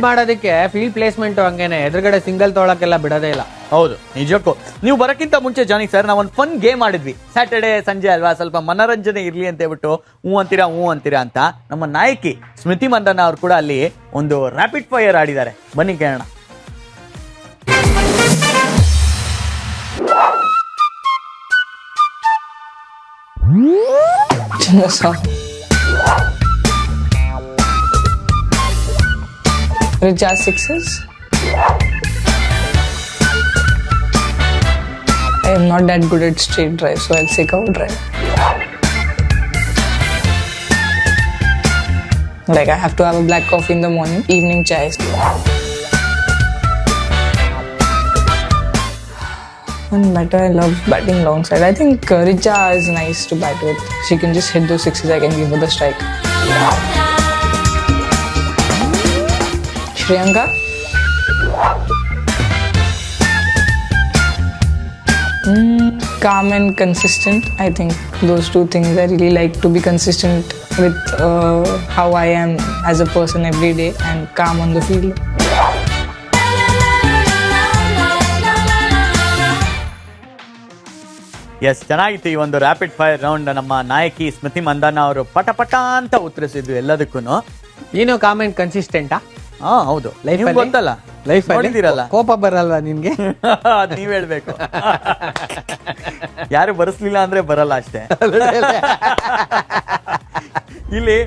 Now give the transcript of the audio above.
ಮಾಡೋದಕ್ಕೆ field placement ಹಂಗೇನೆ ಎದುರುಗಡೆ ಸಿಂಗಲ್ ತೊಗೊಳಕ್ಕೆಲ್ಲ ಬಿಡೋದೇ ಇಲ್ಲ. ಹೌದು ನಿಜಕ್ಕೂ. ನೀವು ಬರಕ್ಕಿಂತ ಮುಂಚೆ ಜಾನಿ ಸರ್ ನಾವೊಂದು ಫನ್ ಗೇಮ್ ಆಡಿದ್ವಿ. ಸ್ಯಾಟರ್ಡೆ ಸಂಜೆ ಅಲ್ವಾ, ಸ್ವಲ್ಪ ಮನೋರಂಜನೆ ಇರ್ಲಿ ಅಂತ ಹೇಳ್ಬಿಟ್ಟು ಹ್ಞೂ ಅಂತೀರಾ ಅಂತ ನಮ್ಮ ನಾಯಕಿ ಸ್ಮೃತಿ ಮಂದಣ್ಣ ಅವ್ರು ಕೂಡ ಅಲ್ಲಿ ಒಂದು ರ್ಯಾಪಿಡ್ ಫೈರ್ ಆಡಿದ್ದಾರೆ. ಬನ್ನಿ ಕೇಳೋಣ. Richa sixes. I am not that good at straight drive, so I'll say cover drive. Like I have to have a black coffee in the morning, evening chai. And batter, I love batting long side. I think Richa is nice to bat with. She can just hit those sixes. I can give her the strike. Shriyanka. Calm and consistent. I think those two things I really like to be consistent with how I am as a person every day and calm on the field. Yes, ಚೆನ್ನಾಗಿತ್ತು ಈ ಒಂದು rapid fire round. ನಮ್ಮ ನಾಯಕಿ ಸ್ಮೃತಿ ಮಂದಣ್ಣ ಅವರು ಪಟ ಅಂತ ಉತ್ತರಿಸಿದ್ವಿ ಎಲ್ಲದಕ್ಕೂ. ನೀನು ಕಾಮೆಂಟ್ ಕನ್ಸಿಸ್ಟೆಂಟಾ? ಹೌದು. ಲೈಫ್ ಗೊತ್ತಲ್ಲ, ಲೈಫ್ ನೋಡಿದಿರಲ್ಲ. ಕೋಪ ಬರಲ್ವಾ ನಿನ್ಗೆ? ಅದ್ ನೀವ್ ಹೇಳ್ಬೇಕು. ಯಾರು ಬರೆಸ್ಲಿಲ್ಲ ಅಂದ್ರೆ ಬರಲ್ಲ ಅಷ್ಟೇ. ಇಲ್ಲಿ